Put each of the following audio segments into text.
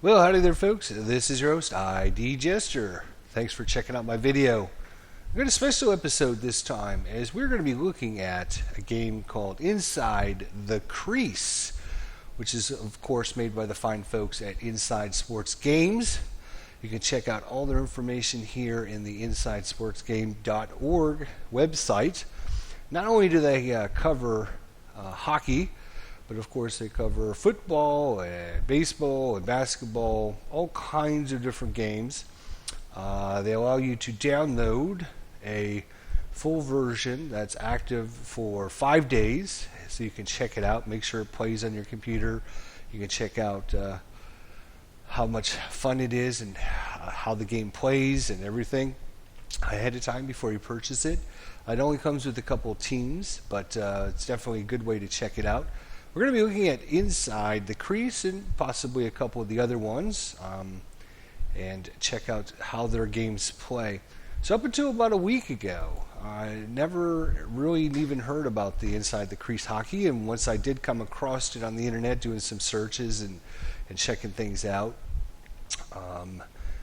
Well, howdy there, folks. This is your host, ID Jester. Thanks for checking out my video. We've got a special episode this time as we're going to be looking at a game called Inside the Crease, which is, of course, made by the fine folks at Inside Sports Games. You can check out all their information here in the InsideSportsGame.org website. Not only do they cover hockey, but of course they cover football and baseball and basketball, all kinds of different games. They allow you to download a full version that's active for 5 days, so you can check it out, make sure it plays on your computer. You can check out how much fun it is and how the game plays and everything ahead of time before you purchase it. It only comes with a couple of teams, but it's definitely a good way to check it out. We're going to be looking at Inside the Crease and possibly a couple of the other ones and check out how their games play. So up until about a week ago, I never really even heard about the Inside the Crease Hockey, and once I did come across it on the internet doing some searches and checking things out, I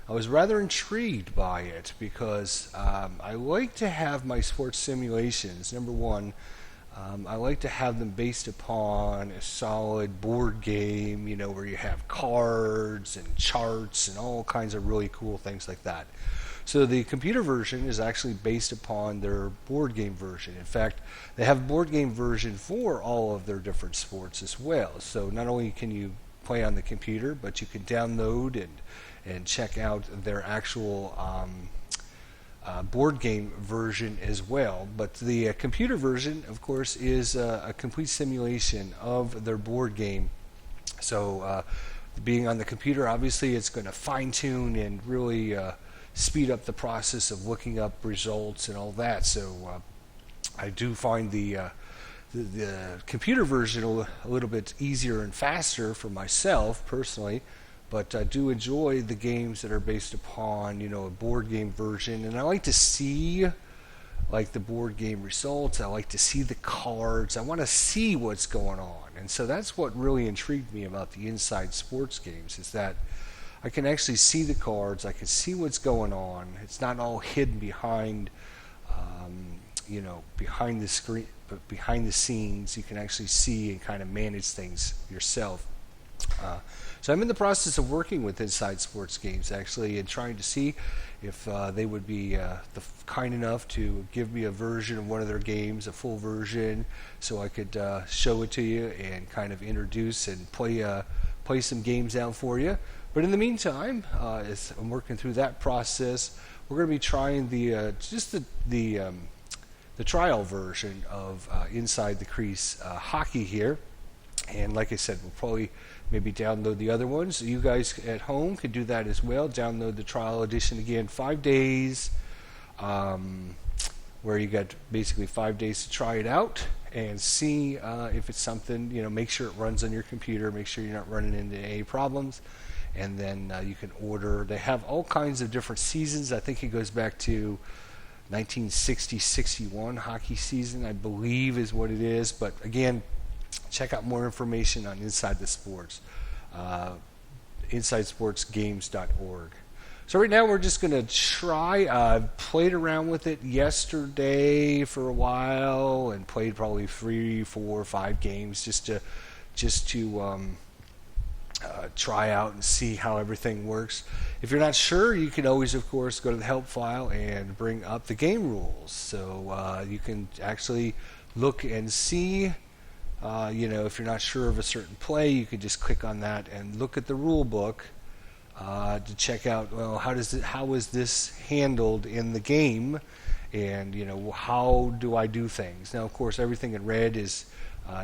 was rather intrigued by it because I like to have my sports simulations, number one, I like to have them based upon a solid board game, where you have cards and charts and all kinds of really cool things like that. So the computer version is actually based upon their board game version. In fact, they have a board game version for all of their different sports as well. So not only can you play on the computer, but you can download and check out their actual board game version as well. But the computer version, of course, is a complete simulation of their board game. So being on the computer, obviously it's going to fine-tune and really speed up the process of looking up results and all that. So I do find the computer version a little bit easier and faster for myself personally, but I do enjoy the games that are based upon, a board game version, and I like to see like the board game results. I like to see the cards. I want to see what's going on, and so that's what really intrigued me about the Inside Sports Games, is that I can actually see the cards. I can see what's going on. It's not all hidden behind, behind the screen, but behind the scenes, you can actually see and kind of manage things yourself. So I'm in the process of working with Inside Sports Games actually, and trying to see if they would be kind enough to give me a version of one of their games, a full version, so I could show it to you and kind of introduce and play some games out for you. But in the meantime, as I'm working through that process, we're going to be trying the trial version of Inside the Crease Hockey here. And like I said, we'll probably maybe download the other ones. You guys at home can do that as well. Download the trial edition again, 5 days, where you got basically 5 days to try it out and see if it's something, make sure it runs on your computer, make sure you're not running into any problems. And then you can order. They have all kinds of different seasons. I think it goes back to 1960-61 hockey season, I believe is what it is. But again, check out more information on Inside the Sports, InsideSportsGames.org. So right now we're just going to try. I played around with it yesterday for a while and played probably 3, 4, 5 games just to try out and see how everything works. If you're not sure, you can always, of course, go to the help file and bring up the game rules. So you can actually look and see. If you're not sure of a certain play, you could just click on that and look at the rule book to check out, well, how is this handled in the game, and how do I do things. Now, of course, everything in red is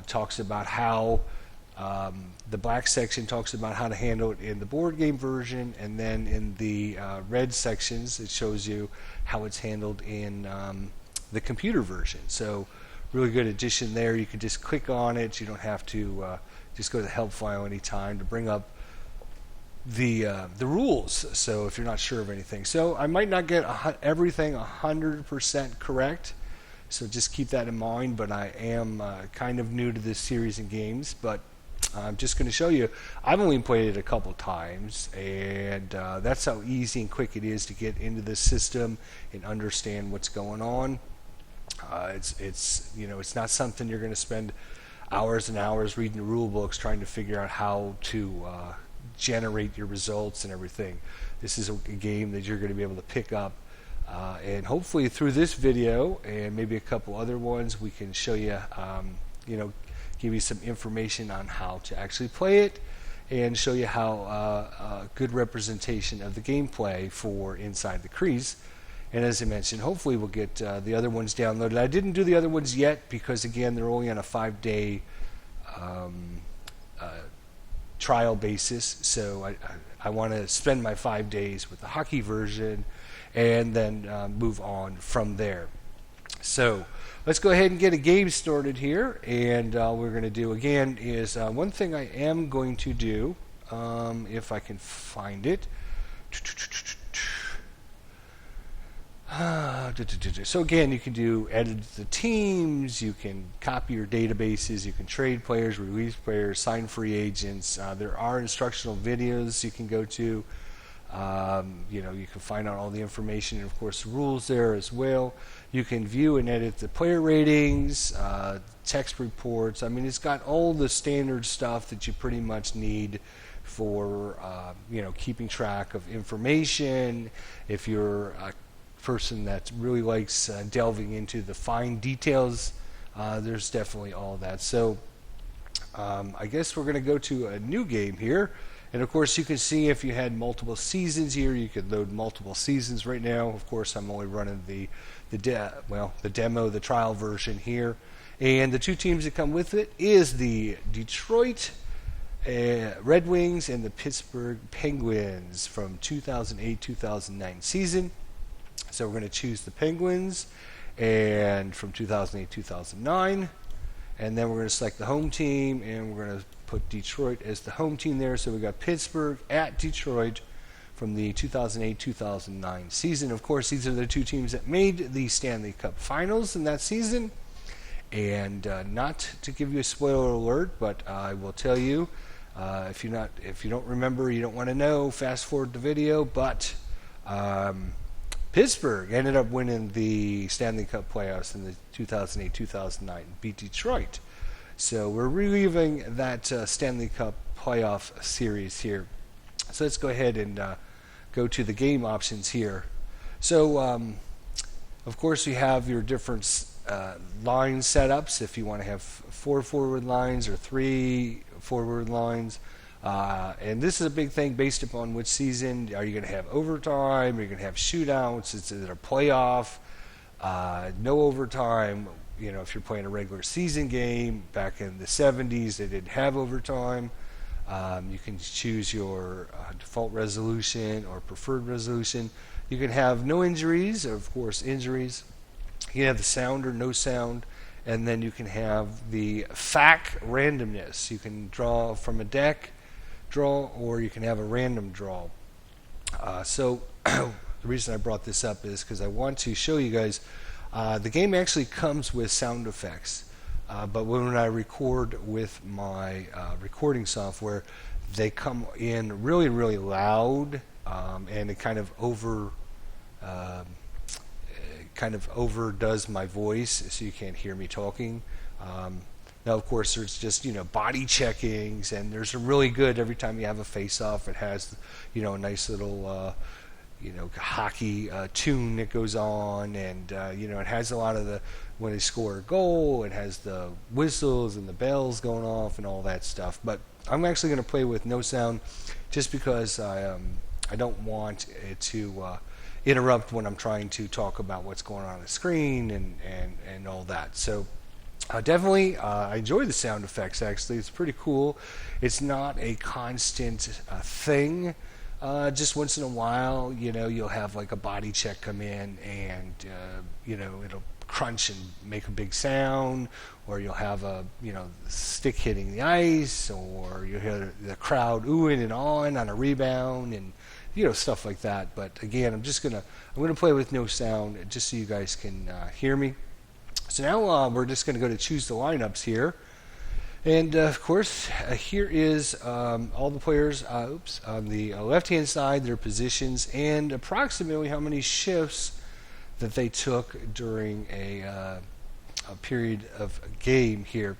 talks about how the black section talks about how to handle it in the board game version, and then in the red sections it shows you how it's handled in the computer version. So really good addition there. You can just click on it. You don't have to just go to the help file anytime to bring up the rules. So if you're not sure of anything, so I might not get everything 100% correct. So just keep that in mind. But I am kind of new to this series of games. But I'm just going to show you. I've only played it a couple times, and that's how easy and quick it is to get into this system and understand what's going on. It's not something you're going to spend hours and hours reading the rule books trying to figure out how to generate your results and everything. This is a game that you're going to be able to pick up, and hopefully through this video and maybe a couple other ones, we can show you, give you some information on how to actually play it and show you how a good representation of the gameplay for Inside the Crease. And as I mentioned, hopefully we'll get the other ones downloaded. I didn't do the other ones yet because, again, they're only on a 5-day trial basis. So I want to spend my 5 days with the hockey version and then move on from there. So let's go ahead and get a game started here. And we're going to do, again, is one thing I am going to do, if I can find it. So again, you can edit the teams, you can copy your databases, you can trade players, release players, sign free agents. There are instructional videos you can go to. You can find out all the information and, of course, the rules there as well. You can view and edit the player ratings, text reports. I mean, it's got all the standard stuff that you pretty much need for keeping track of information. If you're a person that really likes delving into the fine details, there's definitely all that. So I guess we're going to go to a new game here, and of course you can see if you had multiple seasons here, you could load multiple seasons. Right now, of course, I'm only running the demo, the trial version here, and the two teams that come with it is the Detroit Red Wings and the Pittsburgh Penguins from 2008-2009 season. So we're going to choose the Penguins, and from 2008-2009, and then we're going to select the home team, and we're going to put Detroit as the home team there. So we got Pittsburgh at Detroit from the 2008-2009 season. Of course, these are the two teams that made the Stanley Cup Finals in that season. And not to give you a spoiler alert, but I will tell you, if you don't remember, you don't want to know, fast forward the video. But Pittsburgh ended up winning the Stanley Cup playoffs in the 2008-2009, beat Detroit. So we're reliving that Stanley Cup playoff series here. So let's go ahead and go to the game options here. So, of course, you have your different line setups if you want to have 4 forward lines or 3 forward lines. And this is a big thing based upon which season. Are you going to have overtime? Are you going to have shootouts? Is it a playoff? No overtime. If you're playing a regular season game, back in the 70s, they didn't have overtime. You can choose your default resolution or preferred resolution. You can have no injuries, or of course injuries. You can have the sound or no sound. And then you can have the FAC randomness. You can draw from a deck, or you can have a random draw. So the reason I brought this up is because I want to show you guys the game actually comes with sound effects, but when I record with my recording software, they come in really, really loud, and it kind of overdoes my voice, so you can't hear me talking. Now, of course, there's just body checkings, and there's some really good. Every time you have a face-off, it has a nice little hockey tune that goes on, and it has a lot of the when they score a goal, it has the whistles and the bells going off and all that stuff. But I'm actually going to play with no sound, just because I don't want it to interrupt when I'm trying to talk about what's going on the screen and all that. So definitely, I enjoy the sound effects. Actually, it's pretty cool. It's not a constant thing. Just once in a while, you'll have like a body check come in, and it'll crunch and make a big sound, or you'll have a stick hitting the ice, or you'll hear the crowd oohing and on a rebound, and stuff like that. But again, I'm gonna play with no sound just so you guys can hear me. So now we're just going to go to choose the lineups here. And of course, here is all the players on the left-hand side, their positions, and approximately how many shifts that they took during a period of a game here.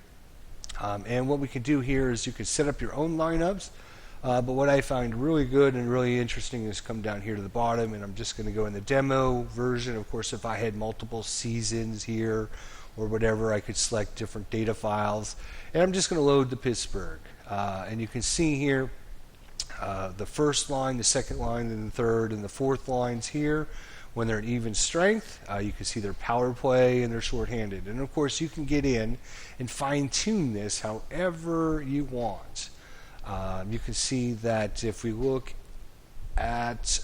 And what we can do here is you can set up your own lineups. But what I find really good and really interesting is come down here to the bottom, and I'm just going to go in the demo version. Of course, if I had multiple seasons here or whatever, I could select different data files. And I'm just going to load the Pittsburgh. And you can see here the first line, the second line, and the third and the fourth lines here. When they're in even strength, you can see their power play and they're shorthanded. And of course, you can get in and fine-tune this however you want. You can see that if we look at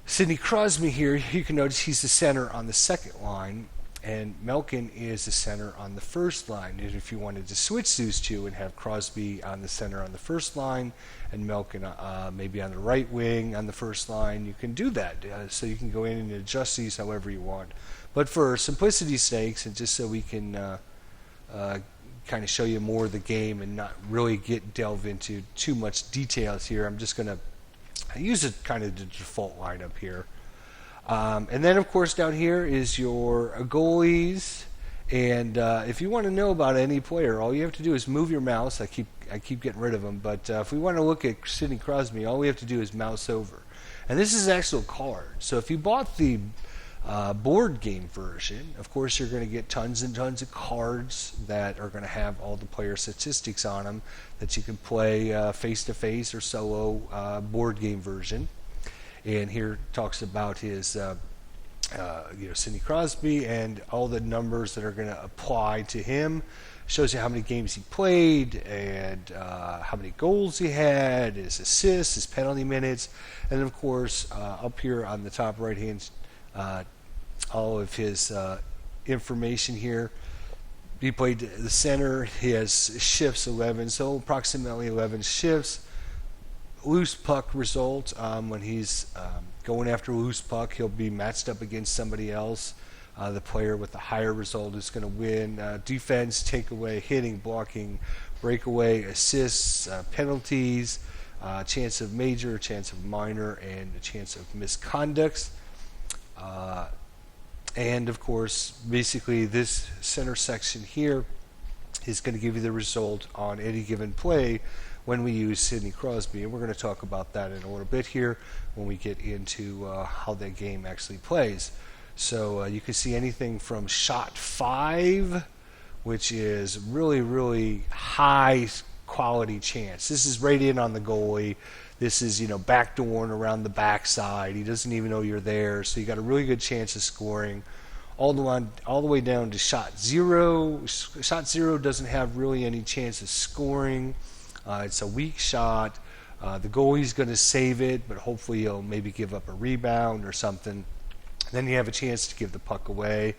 Sidney Crosby here, you can notice he's the center on the second line, and Malkin is the center on the first line. And if you wanted to switch these two and have Crosby on the center on the first line and Malkin maybe on the right wing on the first line, you can do that. So you can go in and adjust these however you want. But for simplicity's sakes, and just so we can kind of show you more of the game and not really delve into too much details here, I'm just going to use it kind of the default lineup here. And then of course down here is your goalies, and if you want to know about any player, all you have to do is move your mouse. I keep getting rid of them, but if we want to look at Sidney Crosby, all we have to do is mouse over. And this is actual card. So if you bought the board game version, of course you're going to get tons and tons of cards that are going to have all the player statistics on them that you can play face-to-face or solo board game version. And here talks about his Sidney Crosby and all the numbers that are going to apply to him. Shows you how many games he played and how many goals he had, his assists, his penalty minutes, and of course up here on the top right hand all of his information here. He played the center. He has shifts 11, so approximately 11 shifts. Loose puck result, when he's going after loose puck, he'll be matched up against somebody else. The player with the higher result is going to win. Defense, takeaway, hitting, blocking, breakaway, assists, penalties, chance of major, chance of minor, and a chance of misconducts. And of course, basically this center section here is going to give you the result on any given play when we use Sidney Crosby, and we're going to talk about that in a little bit here when we get into how that game actually plays. So you can see anything from shot 5, which is really, really high quality chance. This is right in on the goalie. This is, backdooring around the backside. He doesn't even know you're there, so you got a really good chance of scoring. All the way down to shot 0. Shot 0 doesn't have really any chance of scoring. It's a weak shot. The goalie's going to save it, but hopefully he'll maybe give up a rebound or something. Then you have a chance to give the puck away.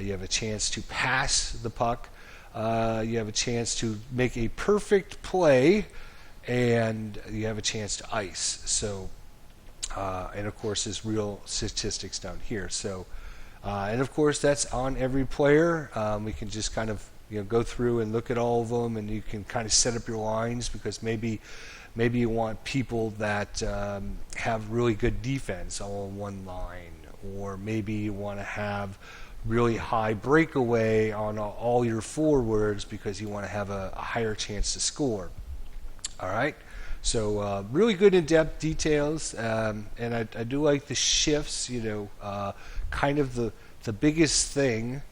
You have a chance to pass the puck. You have a chance to make a perfect play, and you have a chance to ice. So, and of course, there's real statistics down here. So, and of course, that's on every player. We can just kind of go through and look at all of them, and you can kind of set up your lines, because maybe you want people that have really good defense all in one line, or maybe you want to have really high breakaway on all your forwards because you want to have a higher chance to score. All right, so really good in-depth details, and I do like the shifts. Kind of the biggest thing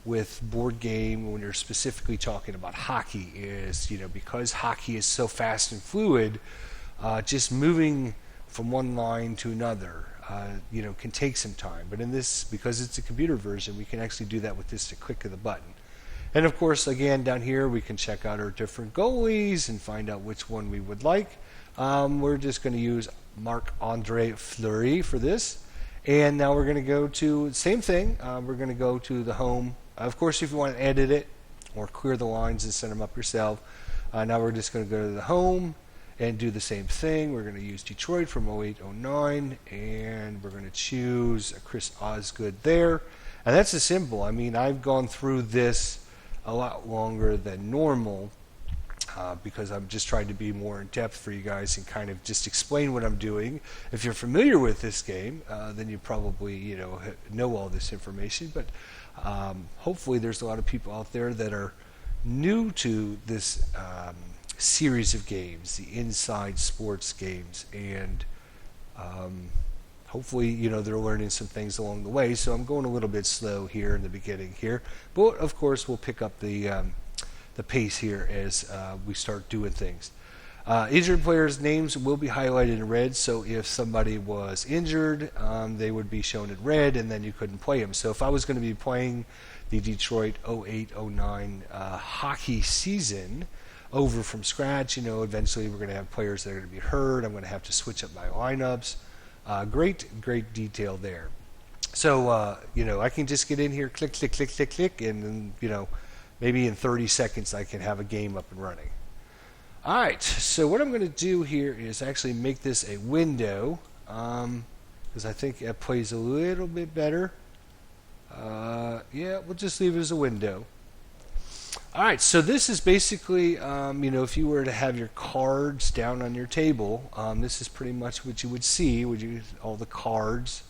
with board game when you're specifically talking about hockey is, because hockey is so fast and fluid, just moving from one line to another, can take some time. But in this, because it's a computer version, we can actually do that with just a click of the button. And of course, again, down here, we can check out our different goalies and find out which one we would like. We're just going to use Marc-Andre Fleury for this. And now we're going to go to the same thing. We're going to go to the home. Of course, if you want to edit it or clear the lines and set them up yourself. Now we're just going to go to the home and do the same thing. We're going to use Detroit from 08-09, and we're going to choose Chris Osgood there. And that's as simple. I mean, I've gone through this a lot longer than normal because I'm just trying to be more in depth for you guys and kind of just explain what I'm doing. If you're familiar with this game, then you probably know all this information. But hopefully, there's a lot of people out there that are new to this series of games, the Inside Sports games, and hopefully, they're learning some things along the way. So I'm going a little bit slow here in the beginning here, but of course, we'll pick up the pace here as we start doing things. Injured players' names will be highlighted in red, so if somebody was injured, they would be shown in red, and then you couldn't play them. So if I was going to be playing the Detroit 08-09 hockey season over from scratch, eventually we're going to have players that are going to be hurt. I'm going to have to switch up my lineups. Great detail there. So, I can just get in here, click, click, click, click, click, and then, maybe in 30 seconds I can have a game up and running. All right, so what I'm going to do here is actually make this a window because I think it plays a little bit better. Yeah, we'll just leave it as a window. All right, so this is basically, if you were to have your cards down on your table, this is pretty much what you would see. All the cards.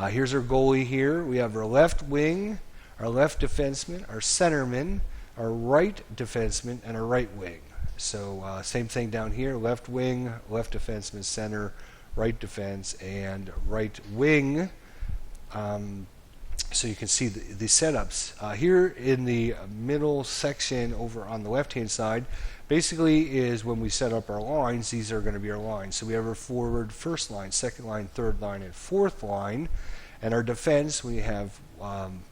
Here's our goalie here. We have our left wing, our left defenseman, our centerman, our right defenseman, and our right wing. So same thing down here, left wing, left defenseman, center, right defense, and right wing. So you can see the setups. Here in the middle section over on the left-hand side, basically is when we set up our lines, these are going to be our lines. So we have our forward first line, second line, third line, and fourth line. And our defense, we have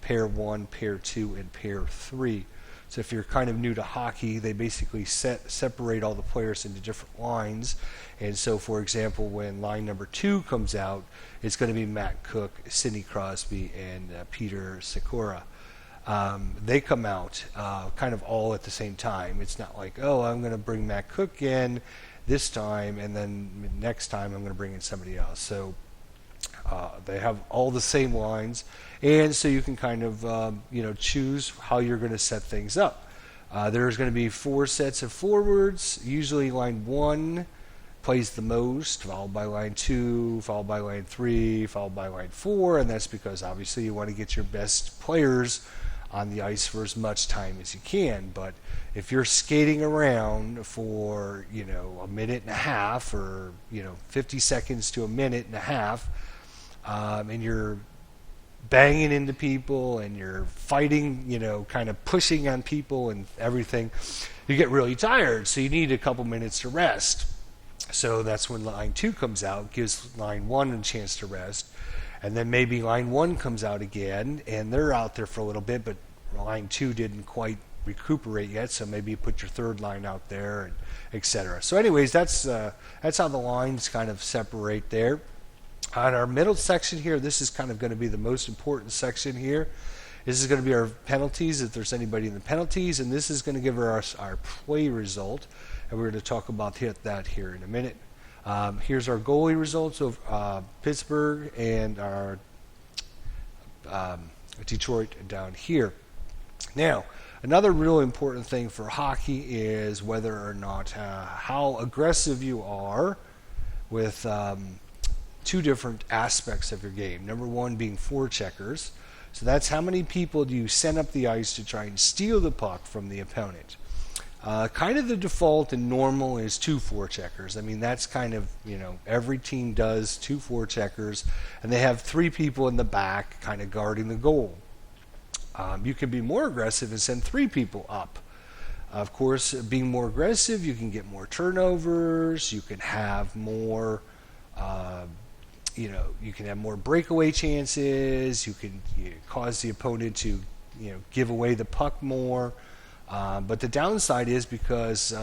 pair 1, pair 2, and pair 3. So if you're kind of new to hockey, they basically separate all the players into different lines. And so, for example, when line number 2 comes out, it's going to be Matt Cook, Sidney Crosby, and Peter Sikora. They come out kind of all at the same time. It's not like, I'm going to bring Matt Cook in this time, and then next time I'm going to bring in somebody else. So they have all the same lines, and so you can kind of choose how you're going to set things up. There's going to be 4 sets of forwards. Usually line 1 plays the most, followed by line 2, followed by line 3, followed by line 4, and that's because obviously you want to get your best players on the ice for as much time as you can. But if you're skating around for a minute and a half or 50 seconds to a minute and a half, and you're banging into people and you're fighting, kind of pushing on people and everything, you get really tired. So you need a couple minutes to rest. So that's when line 2 comes out, gives line 1 a chance to rest. And then maybe line 1 comes out again, and they're out there for a little bit, but line 2 didn't quite recuperate yet, so maybe you put your third line out there, and etc. So anyways, that's how the lines kind of separate there. On our middle section here, this is kind of going to be the most important section here. This is going to be our penalties, if there's anybody in the penalties, and this is going to give us our play result, and we're going to talk about that here in a minute. Here's our goalie results of Pittsburgh and our Detroit down here. Now, another real important thing for hockey is whether or not how aggressive you are with 2 different aspects of your game. Number 1 being forecheckers. So that's how many people do you send up the ice to try and steal the puck from the opponent. Kind of the default and normal is 2 forecheckers. I mean, that's kind of, every team does 2 forecheckers, and they have 3 people in the back kind of guarding the goal. You can be more aggressive and send 3 people up. Of course, being more aggressive, you can get more turnovers, you can have more you can have more breakaway chances. You can cause the opponent to, give away the puck more. But the downside is because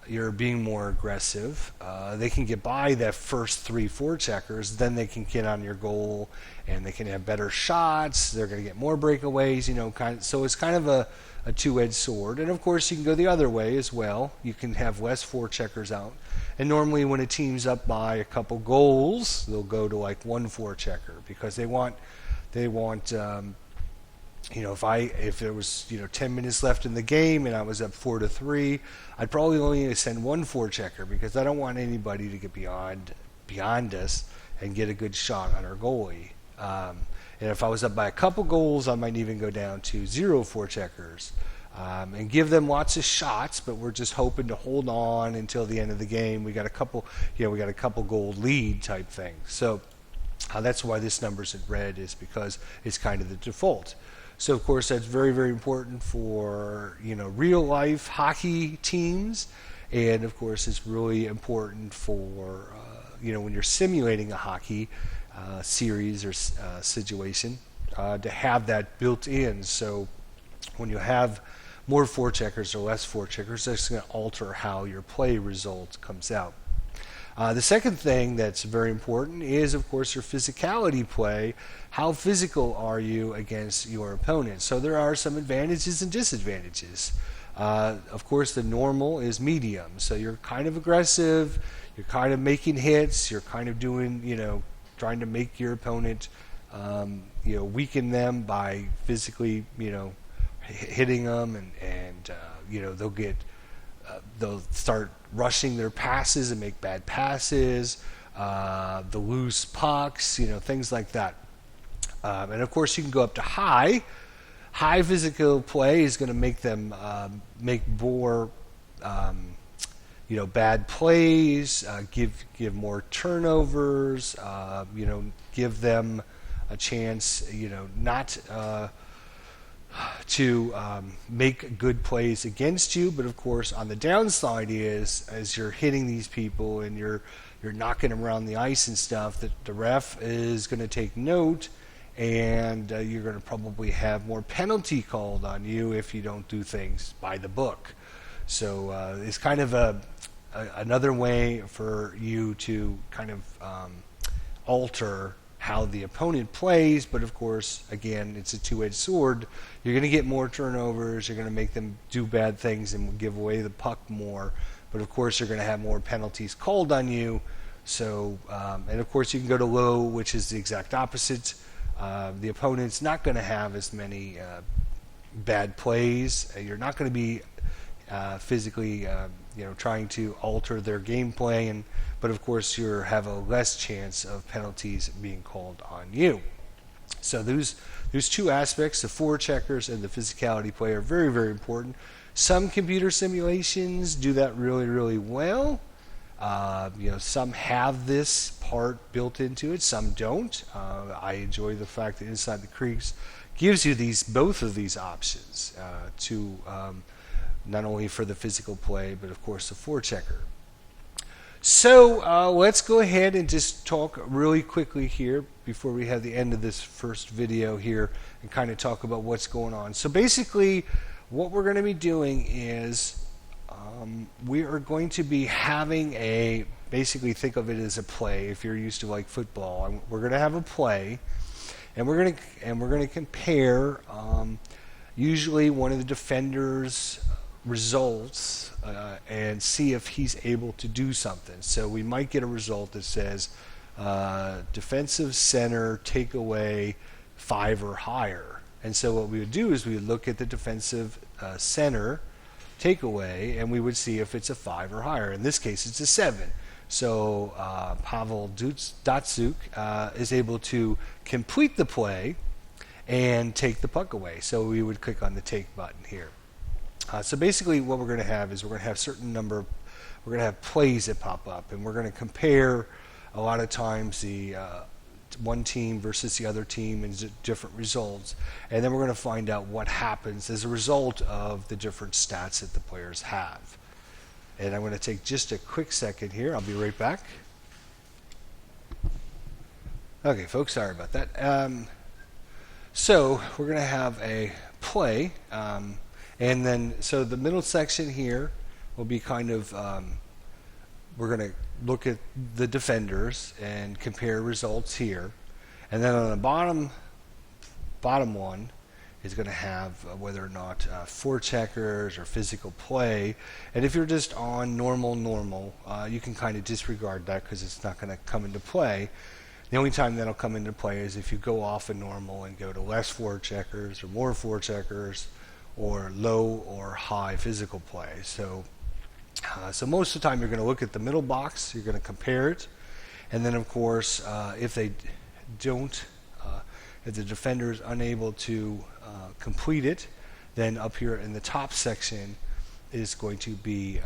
you're being more aggressive, they can get by that first 3 forecheckers. Then they can get on your goal, and they can have better shots. They're going to get more breakaways. So it's kind of a 2-edged sword. And of course, you can go the other way as well. You can have less forecheckers out. And normally when a team's up by a couple goals, they'll go to like 1 forechecker because they want if there was 10 minutes left in the game and I was up 4-3, I'd probably only send one forechecker because I don't want anybody to get beyond us and get a good shot on our goalie. And if I was up by a couple goals, I might even go down to 0 forecheckers and give them lots of shots. But we're just hoping to hold on until the end of the game. We got a couple goal lead type thing. So that's why this number's in red, is because it's kind of the default. So of course that's very, very important for real life hockey teams, and of course it's really important for when you're simulating a hockey series or situation to have that built in. So when you have more forecheckers or less forecheckers, that's going to alter how your play result comes out. The second thing that's very important is, of course, your physicality play. How physical are you against your opponent? So there are some advantages and disadvantages. Of course, the normal is medium. So you're kind of aggressive, you're kind of making hits, you're kind of doing, trying to make your opponent, weaken them by physically, hitting them, and they'll start rushing their passes and make bad passes, the loose pucks, things like that. And of course you can go up to high. High physical play is going to make them make more bad plays, give more turnovers, give them a chance, not to make good plays against you. But of course on the downside is, as you're hitting these people and you're knocking them around the ice and stuff, that the ref is going to take note, and you're going to probably have more penalty called on you if you don't do things by the book. So it's kind of another way for you to kind of alter how the opponent plays. But of course, again, it's a two-edged sword. You're going to get more turnovers, you're going to make them do bad things and give away the puck more, but of course you're going to have more penalties called on you. So and of course you can go to low, which is the exact opposite. The opponent's not going to have as many bad plays. You're not going to be physically trying to alter their gameplay, but of course you have a less chance of penalties being called on you. So those two aspects, the forecheckers and the physicality play, are very, very important. Some computer simulations do that really, really well. Some have this part built into it, some don't. I enjoy the fact that Inside the Crease gives you both of these options to not only for the physical play, but of course the forechecker. So let's go ahead and just talk really quickly here before we have the end of this first video here, and kind of talk about what's going on. So basically what we're going to be doing is we are going to be having basically think of it as a play. If you're used to like football, we're going to have a play, and we're going to compare usually one of the defenders' results and see if he's able to do something. So we might get a result that says defensive center takeaway 5 or higher. And so what we would do is we would look at the defensive center takeaway, and we would see if it's a 5 or higher. In this case, it's a 7. So Pavel Datsyuk is able to complete the play and take the puck away. So we would click on the take button here. So basically what we're going to have is we're going to have we're going to have plays that pop up, and we're going to compare a lot of times the one team versus the other team and different results, and then we're going to find out what happens as a result of the different stats that the players have. And I'm going to take just a quick second here. I'll be right back. Okay, folks, sorry about that. So we're going to have a play, and then so the middle section here will be kind of we're going to look at the defenders and compare results here, and then on the bottom one is going to have whether or not forecheckers or physical play. And if you're just on normal, you can kind of disregard that because it's not going to come into play. The only time that'll come into play is if you go off a normal and go to less forecheckers or more forecheckers or low or high physical play. So most of the time you're going to look at the middle box, you're going to compare it, and then of course if they don't, if the defender is unable to complete it, then up here in the top section is going to be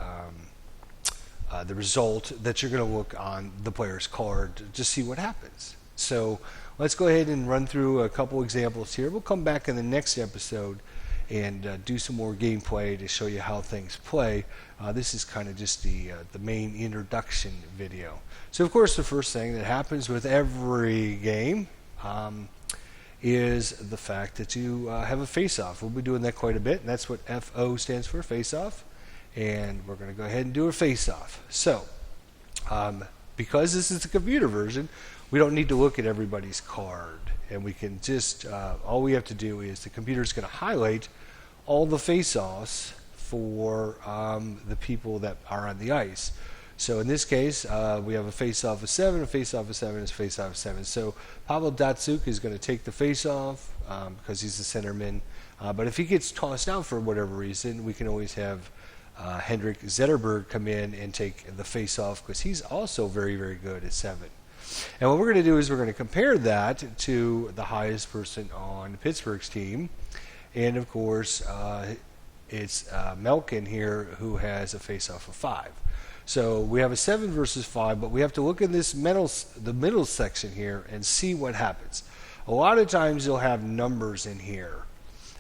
the result that you're going to look on the player's card to see what happens. So let's go ahead and run through a couple examples here. We'll come back in the next episode and do some more gameplay to show you how things play. This is kind of just the main introduction video. So of course the first thing that happens with every game is the fact that you have a face-off. We'll be doing that quite a bit, and that's what FO stands for, face-off. And we're going to go ahead and do a face-off. So because this is the computer version, we don't need to look at everybody's card, and we can just all we have to do is the computer's going to highlight all the face-offs for the people that are on the ice. So in this case, we have a face-off of 7, a face-off of 7, and a face-off of 7. So Pavel Datsyuk is going to take the face-off because he's the centerman. But if he gets tossed out for whatever reason, we can always have Henrik Zetterberg come in and take the face-off because he's also very, very good at 7. And what we're going to do is we're going to compare that to the highest person on Pittsburgh's team. And of course, it's Malkin here who has a face-off of 5. So we have a 7 versus 5, but we have to look in this the middle section here and see what happens. A lot of times you'll have numbers in here.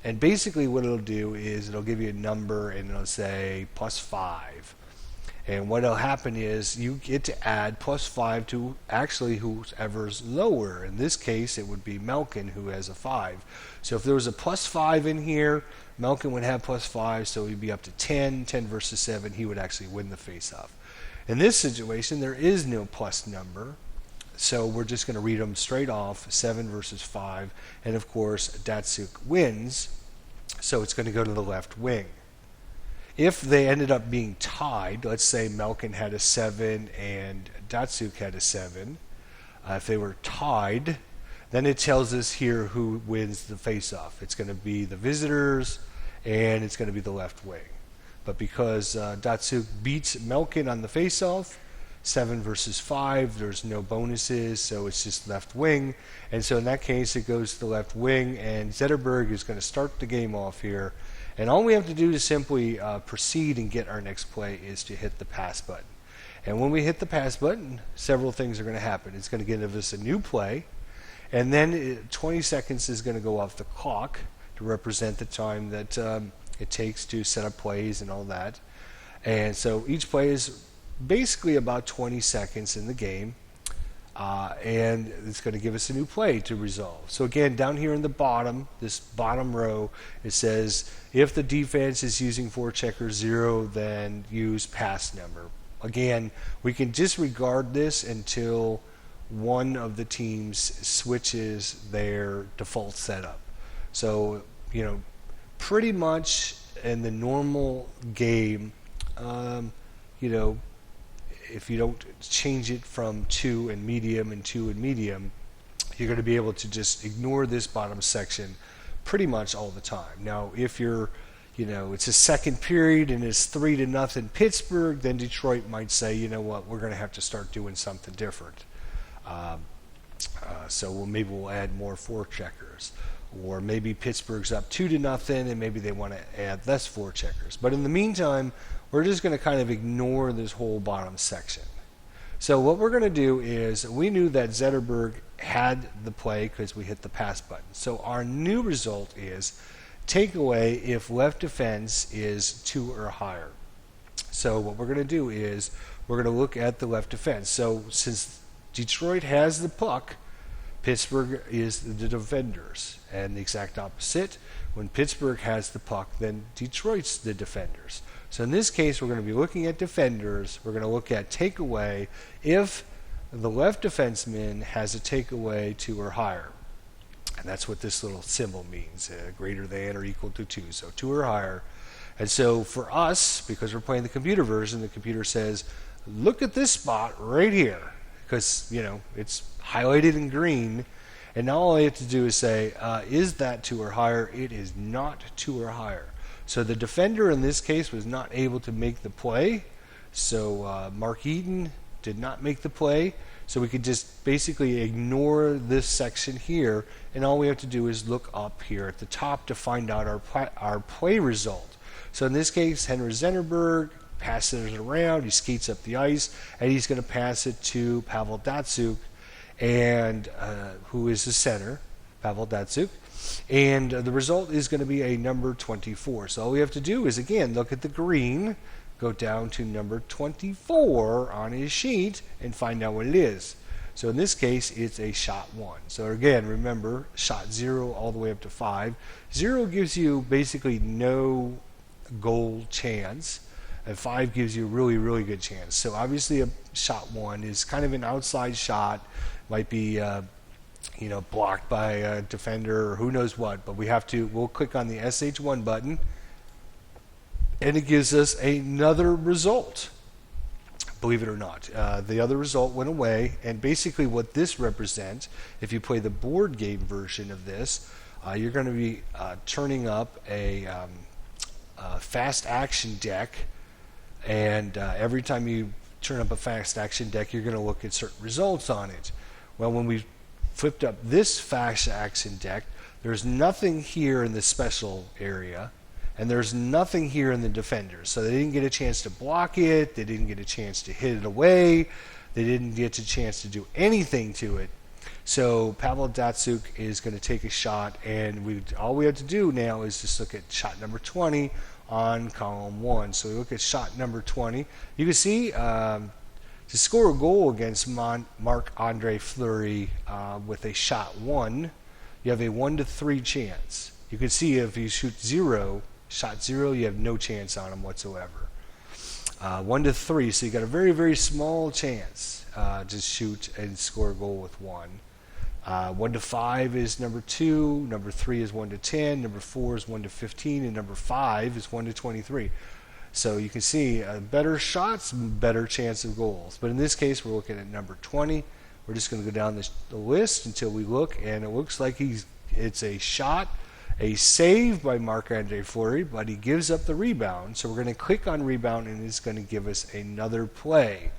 And basically what it'll do is it'll give you a number and it'll say +5. And what'll happen is you get to add +5 to actually whoever's lower. In this case, it would be Malkin who has a 5. So if there was a +5 in here, Malkin would have +5, so he'd be up to 10. 10 versus 7, he would actually win the face-off. In this situation, there is no plus number, so we're just going to read them straight off, 7 versus 5, and of course, Datsyuk wins, so it's going to go to the left wing. If they ended up being tied, let's say Malkin had a 7 and Datsyuk had a 7, if they were tied, then it tells us here who wins the face-off. It's going to be the visitors, and it's going to be the left wing. But because Datsyuk beats Malkin on the face-off, 7 versus 5, there's no bonuses, so it's just left wing. And so in that case, it goes to the left wing, and Zetterberg is going to start the game off here. And all we have to do to simply proceed and get our next play is to hit the pass button. And when we hit the pass button, several things are going to happen. It's going to give us a new play, and then 20 seconds is going to go off the clock to represent the time that it takes to set up plays and all that. And so each play is basically about 20 seconds in the game, and it's going to give us a new play to resolve. So again, down here in the bottom, this bottom row, it says if the defense is using forechecker 0, then use pass number. Again, we can disregard this until one of the teams switches their default setup. So, you know, pretty much in the normal game, you know, if you don't change it from 2 and medium and 2 and medium, you're going to be able to just ignore this bottom section pretty much all the time. Now, if you're, you know, it's a second period and it's 3-0 Pittsburgh, then Detroit might say, you know what, we're going to have to start doing something different. So maybe we'll add more forecheckers, or maybe Pittsburgh's up 2-0 and maybe they want to add less forecheckers. But in the meantime, we're just going to kind of ignore this whole bottom section. So what we're going to do is, we knew that Zetterberg had the play because we hit the pass button. So our new result is takeaway if left defense is 2 or higher. So what we're going to do is we're going to look at the left defense. So since Detroit has the puck, Pittsburgh is the defenders. And the exact opposite, when Pittsburgh has the puck, then Detroit's the defenders. So in this case, we're going to be looking at defenders. We're going to look at takeaway if the left defenseman has a takeaway 2 or higher. And that's what this little symbol means, greater than or equal to 2. So 2 or higher. And so for us, because we're playing the computer version, the computer says, look at this spot right here. because, it's highlighted in green. And now all I have to do is say, is that 2 or higher? It is not 2 or higher. So the defender in this case was not able to make the play. So Mark Eaton did not make the play. So we could just basically ignore this section here, and all we have to do is look up here at the top to find out our play result. So in this case, Henry Zennerberg passes it around, he skates up the ice, and he's going to pass it to Pavel Datsyuk, and who is the center, Pavel Datsyuk, and the result is going to be a number 24. So all we have to do is, again, look at the green, go down to number 24 on his sheet and find out what it is. So in this case, it's a shot 1. So again, remember, shot 0 all the way up to 5. 0 gives you basically no goal chance, and 5 gives you a really, really good chance. So obviously a shot 1 is kind of an outside shot, might be blocked by a defender or who knows what, but we'll click on the SH1 button, and it gives us another result. Believe it or not, the other result went away, and basically what this represents, if you play the board game version of this, you're going to be turning up a fast action deck, and every time you turn up a fast action deck, you're going to look at certain results on it. Well, when we flipped up this fast action deck, there's nothing here in the special area, and there's nothing here in the defenders. So they didn't get a chance to block it, they didn't get a chance to hit it away, they didn't get a chance to do anything to it. So Pavel Datsyuk is going to take a shot, and all we have to do now is just look at shot number 20 on column 1. So we look at shot number 20. You can see to score a goal against Marc-Andre Fleury with a shot 1, you have a 1 to 3 chance. You can see if you shoot shot 0, you have no chance on him whatsoever. 1 to 3, so you got a very, very small chance to shoot and score a goal with 1. 1 to 5 is number 2, number 3 is 1 to 10, number 4 is 1 to 15, and number 5 is 1 to 23. So you can see better shots, better chance of goals. But in this case, we're looking at number 20. We're just going to go down the list until we look, and it looks like it's a shot, a save by Marc-Andre Fleury, but he gives up the rebound. So we're going to click on rebound, and it's going to give us another play.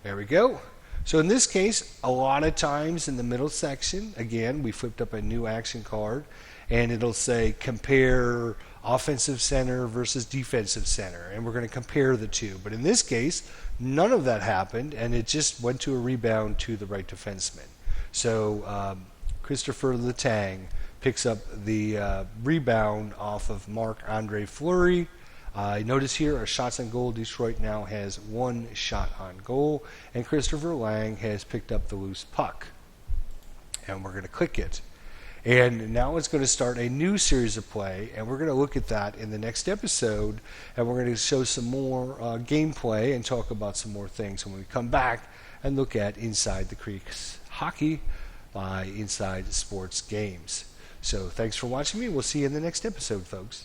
There we go. So in this case, a lot of times in the middle section, again, we flipped up a new action card, and it'll say compare offensive center versus defensive center, and we're going to compare the two. But in this case, none of that happened, and it just went to a rebound to the right defenseman. So Christopher Letang picks up the rebound off of Marc-Andre Fleury. Notice here our shots on goal. Detroit now has 1 shot on goal, and Christopher Lang has picked up the loose puck. And we're going to click it. And now it's going to start a new series of play, and we're going to look at that in the next episode, and we're going to show some more gameplay and talk about some more things when we come back and look at Inside the Crease Hockey by Inside Sports Games. So thanks for watching me. We'll see you in the next episode, folks.